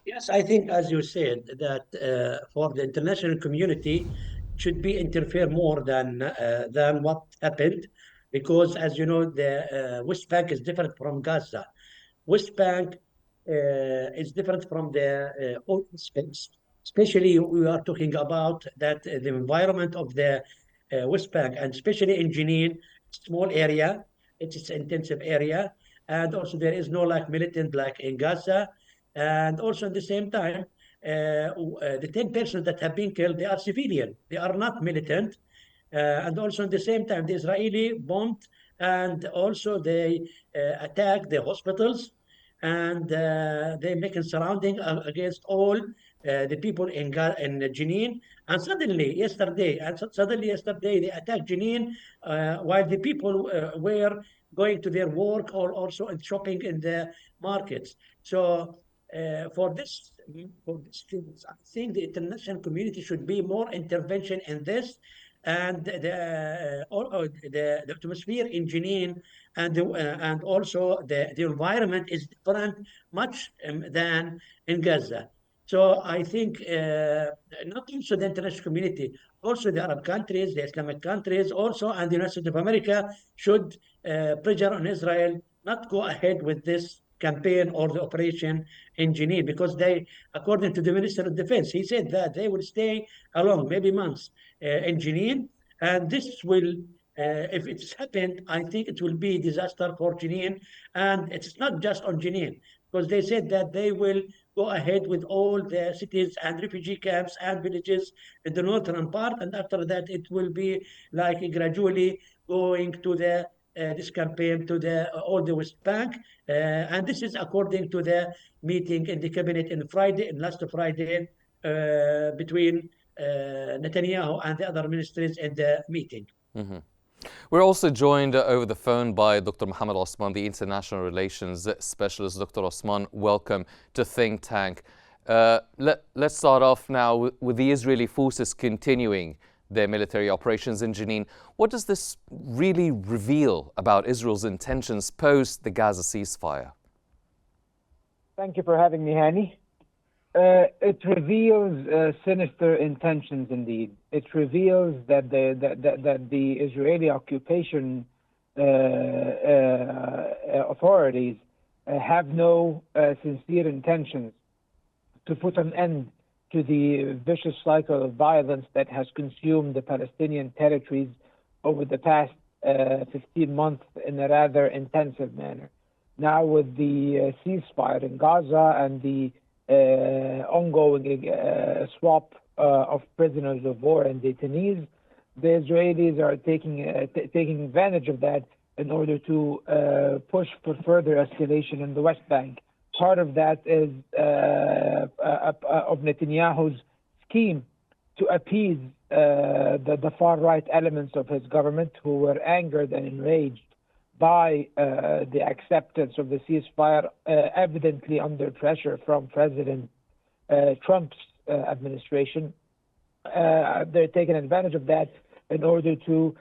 Yes, I think, as you said, that for the international community should be interfere more than what happened, because, as you know, the West Bank is different from Gaza. West Bank is different from the old space. Especially, we are talking about that the environment of the West Bank, and especially in Jenin, small area, it's an intensive area, and also there is no like militant like in Gaza, and also at the same time, the 10 persons that have been killed, they are civilian, they are not militant, and also at the same time, the Israeli bombed and also they attack the hospitals, and they make a surrounding against all the people in Jenin. And suddenly yesterday, they attacked Jenin while the people were going to their work or also shopping in the markets. So for this things, I think the international community should be more intervention in this, and the atmosphere in Jenin and also the environment is different much than in Gaza. So I think not also the international community, also the Arab countries, the Islamic countries, also and the United States of America should pressure on Israel not go ahead with this campaign or the operation in Jenin, because they, according to the Minister of Defense, he said that they will stay along maybe months in Jenin, and this will, if it's happened, I think it will be a disaster for Jenin, and it's not just on Jenin, because they said that they will go ahead with all the cities and refugee camps and villages in the northern part, and after that it will be like gradually going to the this campaign to the all the West Bank, and this is according to the meeting in the cabinet in Friday, in last Friday, between Netanyahu and the other ministers in the meeting. Mhm. We're also joined over the phone by Dr. Mohammed Osman, the International Relations Specialist. Dr. Osman, welcome to Think Tank. Let's start off now with the Israeli forces continuing their military operations in Jenin. What does this really reveal about Israel's intentions post the Gaza ceasefire? Thank you for having me, Hani. It reveals sinister intentions indeed. It reveals that the Israeli occupation authorities have no sincere intentions to put an end to the vicious cycle of violence that has consumed the Palestinian territories over the past 15 months in a rather intensive manner. Now, with the ceasefire in Gaza and the ongoing swap of prisoners of war and detainees, the Israelis are taking advantage of that in order to push for further escalation in the West Bank. Part of that is of Netanyahu's scheme to appease the far-right elements of his government, who were angered and enraged by the acceptance of the ceasefire, evidently under pressure from President Trump's administration. They're taking advantage of that in order to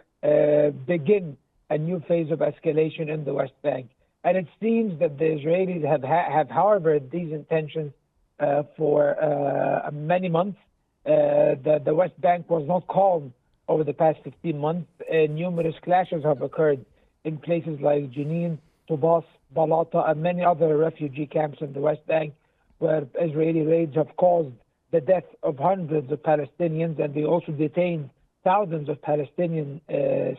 begin a new phase of escalation in the West Bank. And it seems that the Israelis have harbored these intentions for many months. The West Bank was not calm over the past 15 months. Numerous clashes have occurred in places like Jenin, Tubas, Balata, and many other refugee camps in the West Bank, where Israeli raids have caused the death of hundreds of Palestinians, and they also detained thousands of Palestinian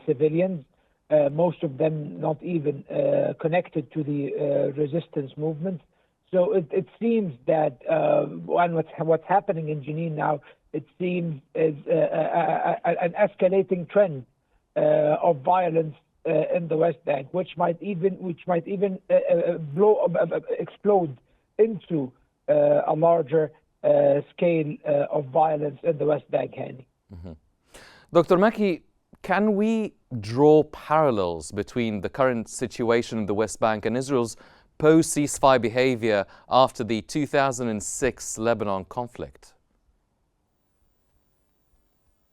civilians, most of them not even connected to the resistance movement. So it seems that what's happening in Jenin now, it seems is an escalating trend of violence in the West Bank, which might even explode into a larger scale of violence in the West Bank, Hani. Mm-hmm. Dr. Maki, can we draw parallels between the current situation in the West Bank and Israel's post-ceasefire behavior after the 2006 Lebanon conflict?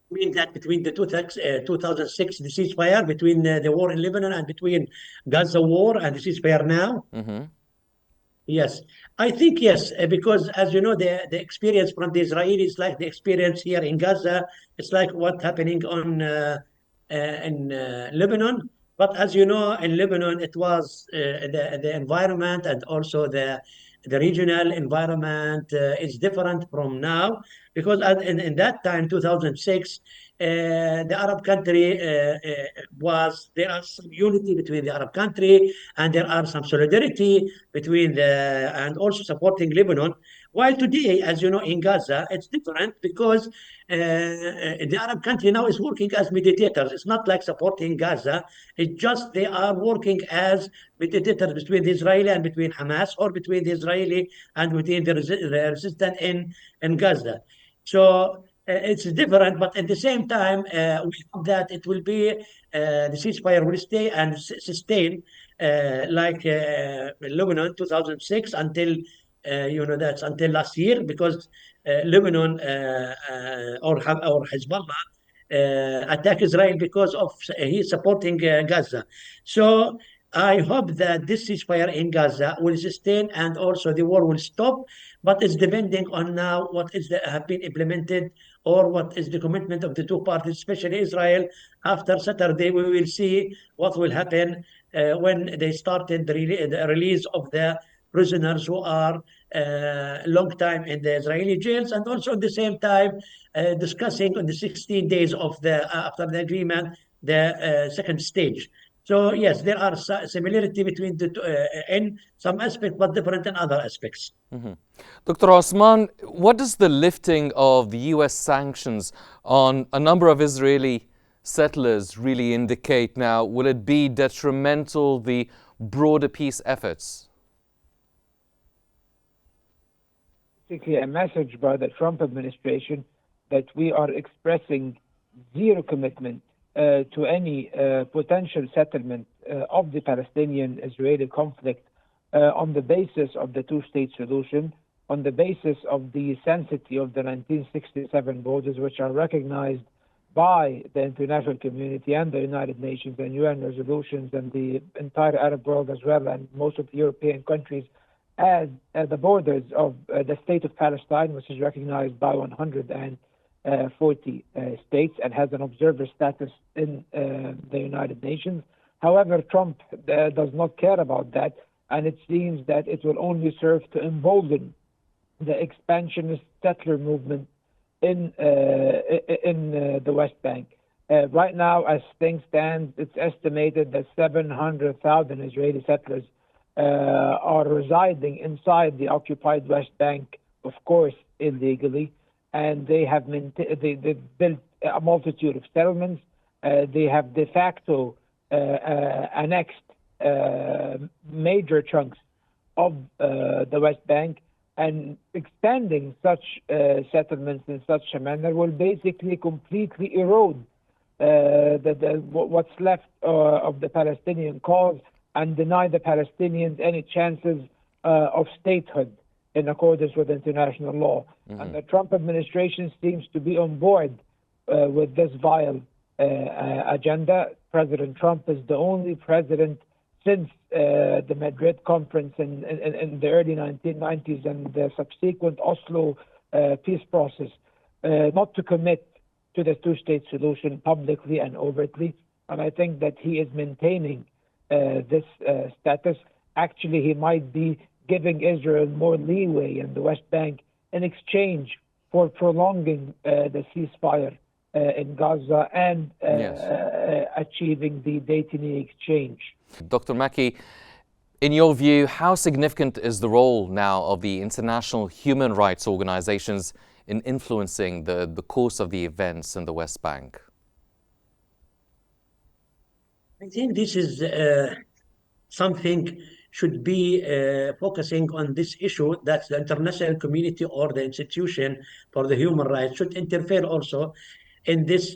You mean that between the 2006, the ceasefire, between the war in Lebanon and between Gaza war and the ceasefire now? Mm-hmm. Yes, I think yes, because as you know, the experience from the Israelis, like the experience here in Gaza, it's like what happening on in Lebanon. But as you know, in Lebanon, it was the environment and also the regional environment is different from now because in that time, 2006, the Arab country was there are some unity between the Arab country and there are some solidarity between the and also supporting Lebanon. While today, as you know, in Gaza, it's different because the Arab country now is working as mediators. It's not like supporting Gaza. It's just they are working as mediators between the Israeli and between Hamas, or between the Israeli and between the resistance in Gaza. So it's different, but at the same time, we hope that it will be the ceasefire will stay and sustain like Lebanon 2006 until that's until last year because Lebanon or Hezbollah attack Israel because of he's supporting Gaza. So I hope that this ceasefire in Gaza will sustain and also the war will stop. But it's depending on now what is have been implemented or what is the commitment of the two parties, especially Israel. After Saturday, we will see what will happen when they started the release of the prisoners who are long time in the Israeli jails, and also at the same time discussing on the 16 days of the after the agreement the second stage. So yes, there are similarity between the two, in some aspects, but different in other aspects. Dr. Osman, what does the lifting of the US sanctions on a number of Israeli settlers really indicate now? Will it be detrimental to the broader peace efforts? Basically, a message by the Trump administration that we are expressing zero commitment to any potential settlement of the Palestinian-Israeli conflict on the basis of the two-state solution, on the basis of the sanctity of the 1967 borders, which are recognized by the international community and the United Nations and UN resolutions and the entire Arab world as well, and most of the European countries, as the borders of the state of Palestine, which is recognized by 140 states and has an observer status in the United Nations. However, Trump does not care about that, and it seems that it will only serve to embolden the expansionist settler movement in the West Bank. Right now, as things stand, it's estimated that 700,000 Israeli settlers are residing inside the occupied West Bank, of course, illegally, and they have they built a multitude of settlements. They have de facto annexed major chunks of the West Bank, and expanding such settlements in such a manner will basically completely erode what's left of the Palestinian cause and deny the Palestinians any chances of statehood in accordance with international law. Mm-hmm. And the Trump administration seems to be on board with this vile agenda. President Trump is the only president since the Madrid conference in the early 1990s and the subsequent Oslo peace process not to commit to the two-state solution publicly and overtly. And I think that he is maintaining this status. Actually, he might be giving Israel more leeway in the West Bank in exchange for prolonging the ceasefire in Gaza and achieving the Daytoni exchange. Dr. Makki, in your view, how significant is the role now of the international human rights organizations in influencing the course of the events in the West Bank? I think this is something should be focusing on this issue, that the international community or the institution for the human rights should interfere also in this,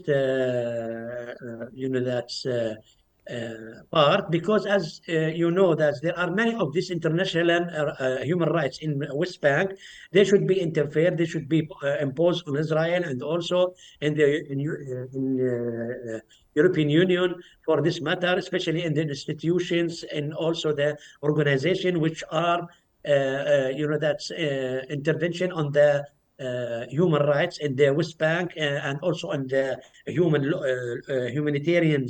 part, because as you know that there are many of these international human rights in West Bank. They should be interfered. They should be imposed on Israel and also in the European Union for this matter, especially in the institutions and also the organization which are that's intervention on the human rights in the West Bank and also on the humanitarian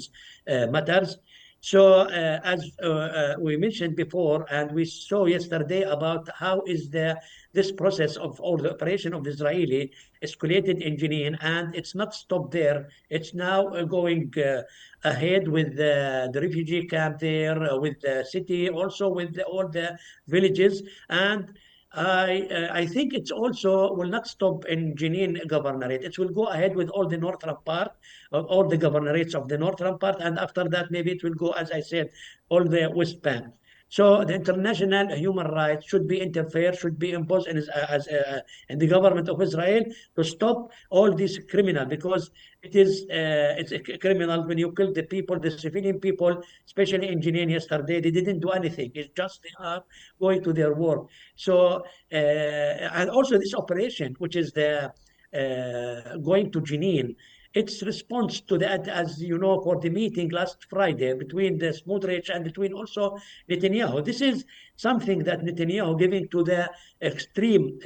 matters. So, as we mentioned before, and we saw yesterday about how is this process of all the operation of the Israeli escalated in Jenin, and it's not stopped there. It's now going ahead with the refugee camp there, with the city, also with all the villages, and I think it's also will not stop in Jenin governorate. It will go ahead with all the northern part, all the governorates of the northern part, and after that maybe it will go, as I said, all the West Bank. So the international human rights should be interfered, should be imposed in the government of Israel to stop all these criminal, because it's a criminal when you kill the people, the civilian people, especially in Jenin yesterday. They didn't do anything. It's just they are going to their work. So and also this operation, which is the going to Jenin, its response to that, as you know, for the meeting last Friday between the Smotrich and between also Netanyahu. This is something that Netanyahu giving to the extreme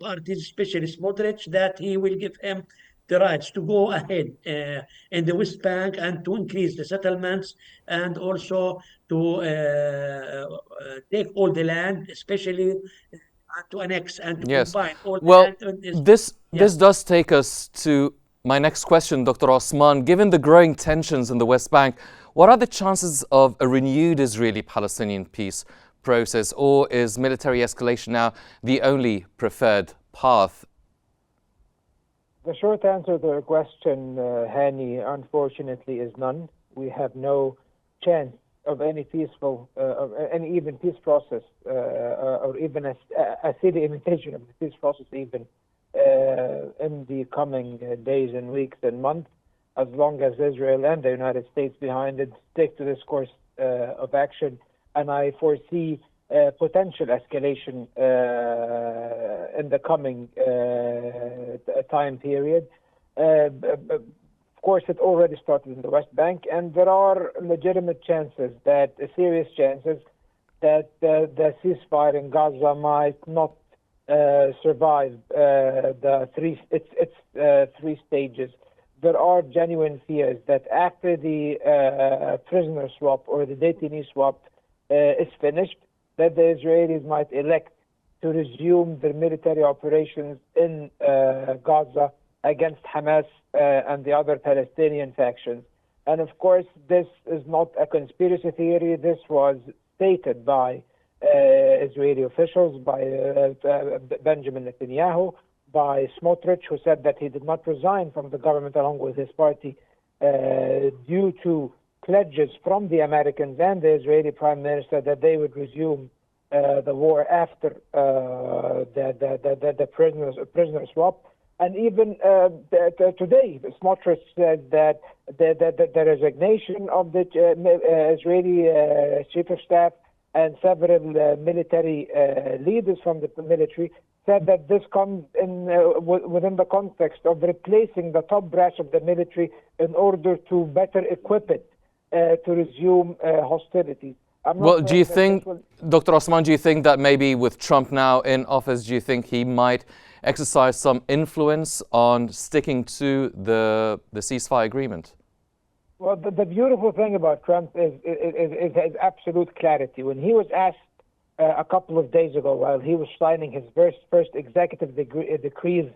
parties, especially Smotrich, that he will give him the rights to go ahead in the West Bank and to increase the settlements and also to take all the land, especially to annex and to Yes. combine all the Well, land. this does take us to my next question, Dr. Osman. Given the growing tensions in the West Bank, what are the chances of a renewed Israeli-Palestinian peace process, or is military escalation now the only preferred path? The short answer to your question, Hani, unfortunately, is none. We have no chance of any peaceful, any even peace process, or even a steady imitation of the peace process, even in the coming days and weeks and months, as long as Israel and the United States behind it stick to this course of action. And I foresee potential escalation in the coming time period. Of course, it already started in the West Bank, and there are legitimate chances, serious chances, that the ceasefire in Gaza might not survive its three stages. There are genuine fears that after the prisoner swap or the detainee swap is finished, that the Israelis might elect to resume their military operations in Gaza against Hamas and the other Palestinian factions. And of course, this is not a conspiracy theory. This was stated by Israeli officials, by Benjamin Netanyahu, by Smotrich, who said that he did not resign from the government along with his party due to pledges from the Americans and the Israeli Prime Minister that they would resume the war after the prisoner swap. And even today, Smotrich said that the resignation of the Israeli chief of staff and several military leaders from the military said that this comes in within the context of replacing the top brass of the military in order to better equip it to resume hostilities. Well, do you think, Dr. Osman, do you think that maybe with Trump now in office, do you think he might exercise some influence on sticking to the ceasefire agreement? Well, the beautiful thing about Trump is his absolute clarity. When he was asked a couple of days ago, while he was signing his first executive decrees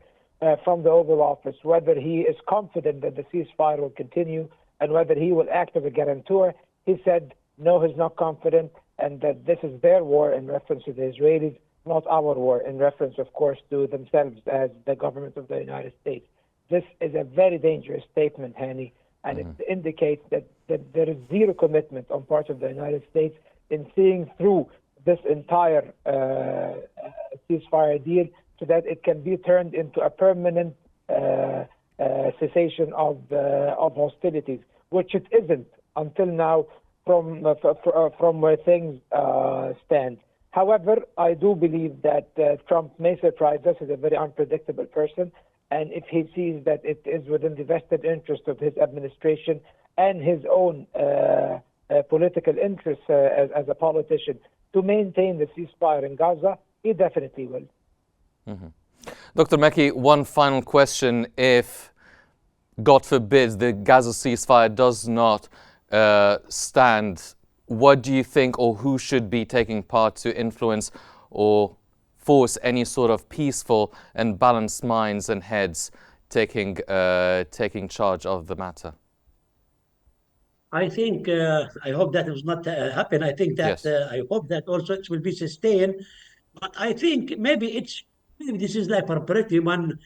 from the Oval Office, whether he is confident that the ceasefire will continue and whether he will act as a guarantor, he said, no, he's not confident, and that this is their war in reference to the Israelis, not our war, in reference, of course, to themselves as the government of the United States. This is a very dangerous statement, Hani, and it indicates that there is zero commitment on part of the United States in seeing through this entire ceasefire deal so that it can be turned into a permanent cessation of hostilities, which it isn't until now from where things stand. However, I do believe that Trump may surprise us as a very unpredictable person, and if he sees that it is within the vested interest of his administration and his own political interests as a politician to maintain the ceasefire in Gaza, he definitely will. Dr. Mekki, one final question. If, God forbid, the Gaza ceasefire does not stand, what do you think, or who should be taking part to influence or force any sort of peaceful and balanced minds and heads taking charge of the matter? I think, I hope that it will not happen. I think that, Yes. I hope that also it will be sustained. But I think maybe this is like preparatory one.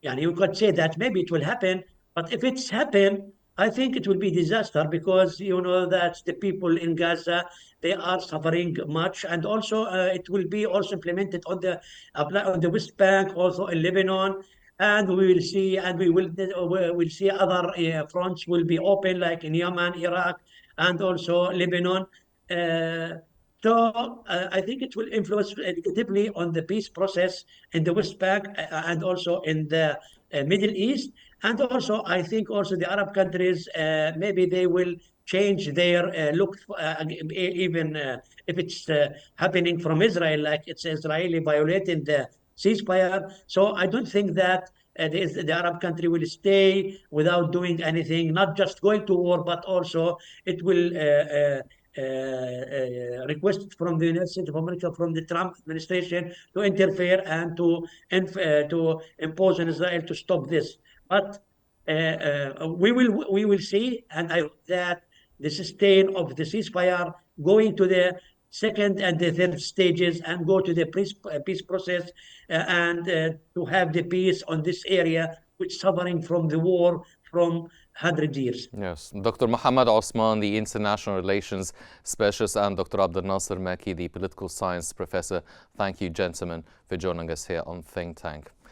Yeah, you could say that maybe it will happen. But if it's happened, I think it will be disaster because you know that the people in Gaza, they are suffering much, and also it will be also implemented on the West Bank, also in Lebanon, and we will see, and we'll see other fronts will be open like in Yemen, Iraq, and also Lebanon. Uh, so I think it will influence negatively on the peace process in the West Bank and also in the Middle East. And also, I think also the Arab countries, maybe they will change their look, even if it's happening from Israel, like it's Israeli violating the ceasefire. So I don't think that the Arab country will stay without doing anything, not just going to war, but also it will requested from the United States of America, from the Trump administration, to interfere and to impose on Israel to stop this. But we will see, and I hope that the sustain of the ceasefire going to the second and the third stages and go to the peace process and to have the peace on this area, which is suffering from the war from 100 years. Yes. Dr. Mohammed Osman, the International Relations Specialist, and Dr. Abdel Nasser Mekki, the Political Science Professor. Thank you, gentlemen, for joining us here on Think Tank.